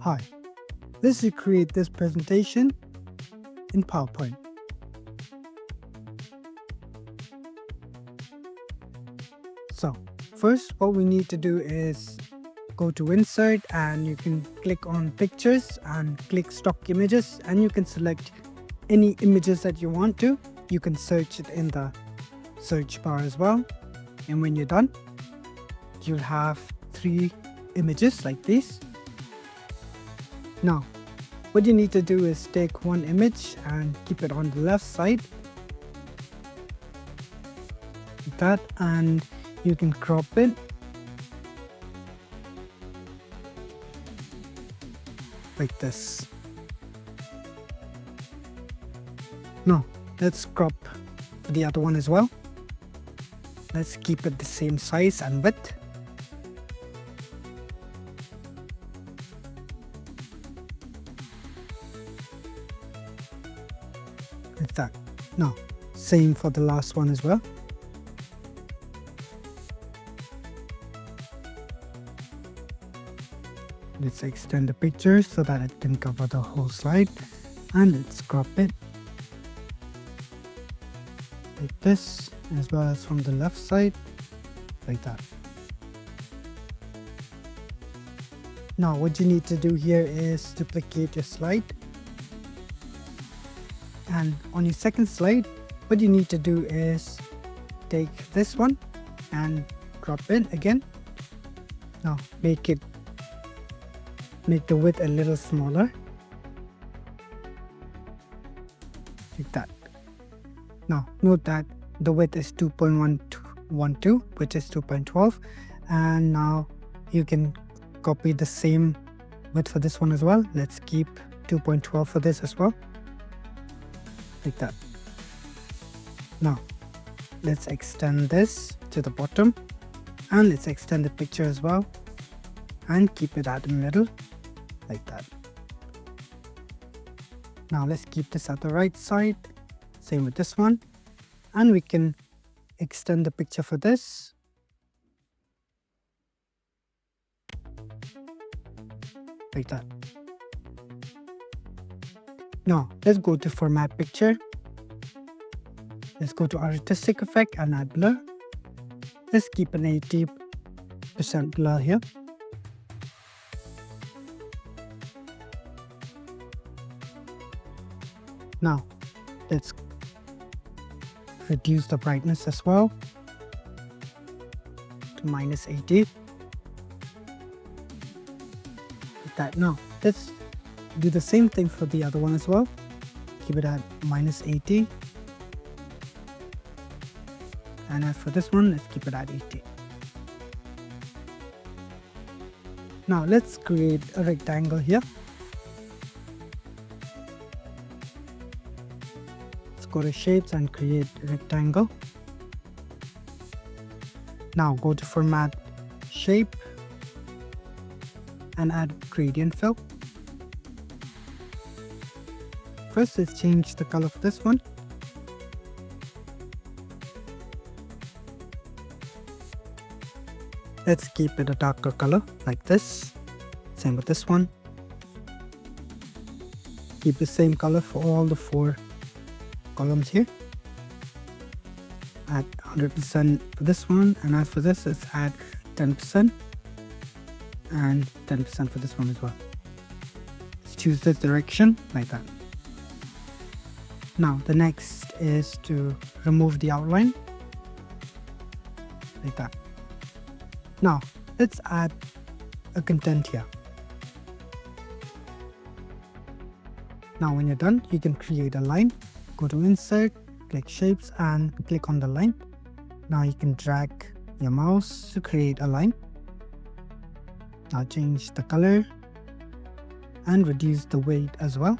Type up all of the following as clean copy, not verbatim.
Hi, let's recreate this presentation in PowerPoint. So first what we need to do is go to Insert and you can click on Pictures and click Stock Images, and you can select any images that you want to. You can search it in the search bar as well, and when you're done you'll have 3 images like this. Now what you need to do is take one image and keep it on the left side like that, and you can crop it like this. Now let's crop the other one as well. Let's keep it the same size and width. Like that. Now same for the last one as well. Let's extend the picture so that it can cover the whole slide, and let's crop it like this, as well as from the left side like that. Now what you need to do here is duplicate your slide, and on your second slide what you need to do is take this one and crop it again. Now make the width a little smaller like that. Now note that the width is 2.112, which is 2.12, and now you can copy the same width for this one as well. Let's keep 2.12 for this as well, like that. Now let's extend this to the bottom, and let's extend the picture as well and keep it at the middle like that. Now let's keep this at the right side, same with this one, and we can extend the picture for this like that. Now let's go to Format Picture. Let's go to Artistic Effect and add blur. Let's keep an 80% blur here. Now let's reduce the brightness as well to -80 like that. Now let's do the same thing for the other one as well. Keep it at -80, and as for this one, let's keep it at 80. Now let's create a rectangle here. Go to Shapes and create a rectangle. Now go to Format, Shape, and add Gradient Fill. First let's change the color for this one. Let's keep it a darker color like this. Same with this one. Keep the same color for all the 4 columns here. Add 100% for this one, and as for this, let's add 10% and 10% for this one as well. Let's choose this direction like that. Now the next is to remove the outline like that. Now let's add a content here. Now when you're done, you can create a line. Go to Insert, click Shapes, and click on the line. Now you can drag your mouse to create a line. Now change the color and reduce the weight as well,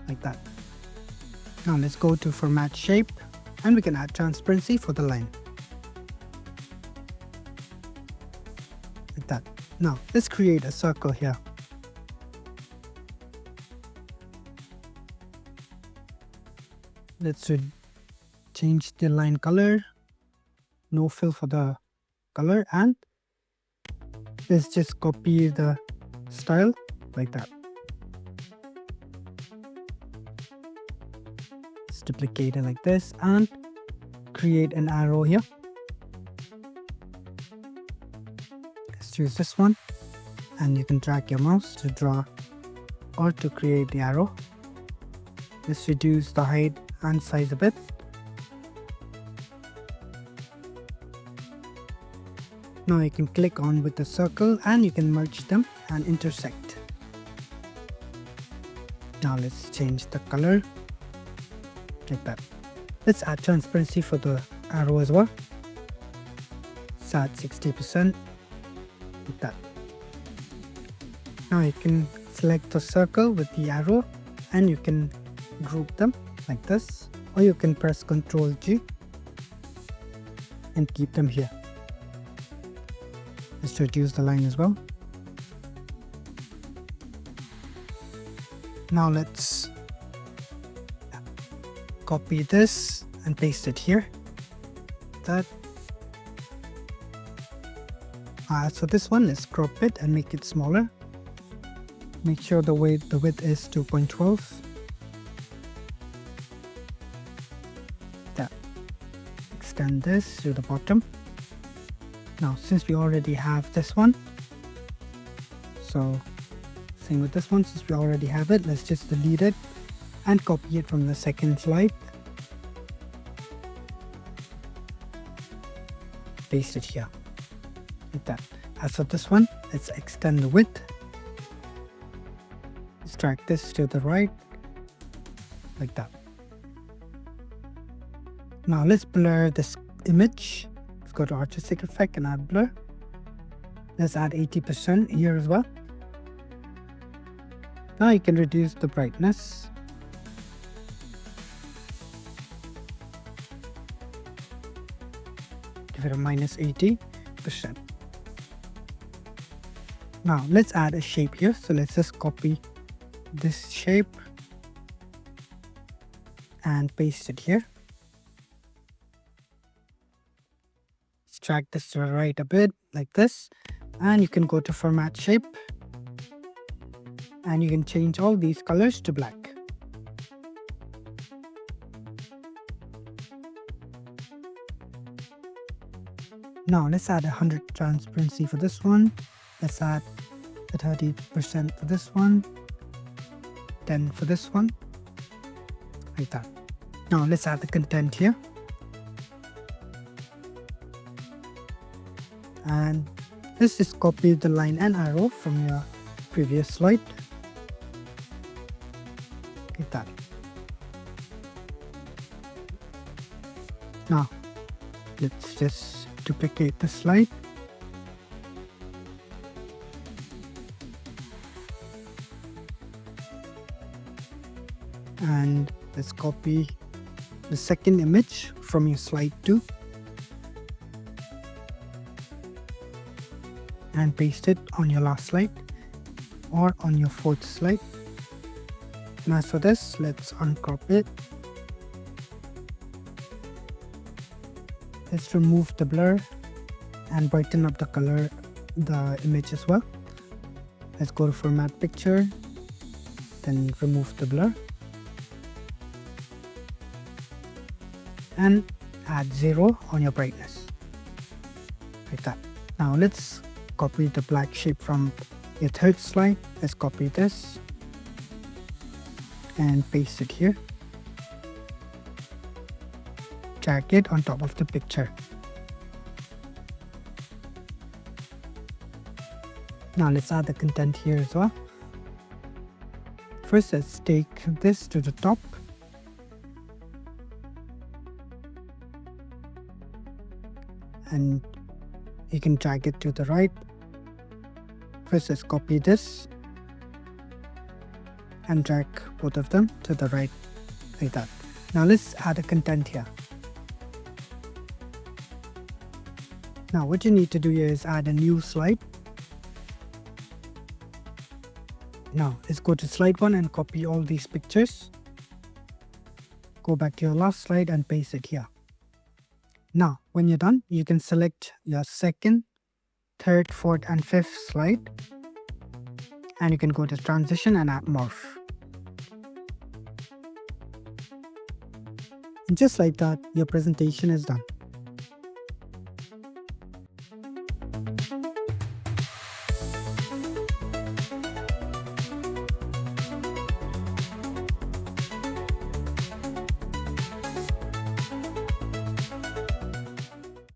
like that. Now let's go to Format, Shape, and we can add transparency for the line, like that. Now let's create a circle here. Let's change the line color, no fill for the color, and let's just copy the style like that. Let's duplicate it like this and create an arrow here. Let's choose this one, and you can drag your mouse to draw or to create the arrow. Let's reduce the height and size a bit. Now you can click on with the circle and you can merge them and intersect. Now let's change the color like that. Let's add transparency for the arrow as well. Let's add 60% like that. Now you can select the circle with the arrow and you can group them like this, or you can press Ctrl G and keep them here. Let's reduce the line as well. Now let's copy this and paste it here. So this one, let's crop it and make it smaller. Make sure the width is 2.12. Extend this to the bottom. Now since we already have this one, so same with this one, since we already have it, let's just delete it and copy it from the second slide. Paste it here like that. As for this one, let's extend the width. Let's drag this to the right like that. Now let's blur this image. Let's go to artistic effect and add blur. Let's add 80% here as well. Now you can reduce the brightness. Give it a -80%. Now let's add a shape here. So let's just copy this shape and paste it here. Let's drag this to the right a bit like this, and you can go to format shape and you can change all these colors to black. Now let's add 100 transparency for this one. Let's add a 30% for this one, 10 for this one, like that. Now let's add the content here. And let's just copy the line and arrow from your previous slide. Like that. Now let's just duplicate the slide. And let's copy the second image from your slide 2 and paste it on your last slide or on your fourth slide. Now for this, let's uncrop it. Let's remove the blur and brighten up the color, the image as well. Let's go to format picture, then remove the blur and add 0 on your brightness like that. Now let's copy the black shape from your third slide. Let's copy this and paste it here. Drag it on top of the picture. Now let's add the content here as well. First, let's take this to the top. And you can drag it to the right. First, let's copy this and drag both of them to the right like that. Now let's add a content here. Now what you need to do here is add a new slide. Now let's go to slide 1 and copy all these pictures. Go back to your last slide and paste it here. Now when you're done, you can select your second, third, fourth and fifth slide and you can go to transition and add morph. Just like that, your presentation is done.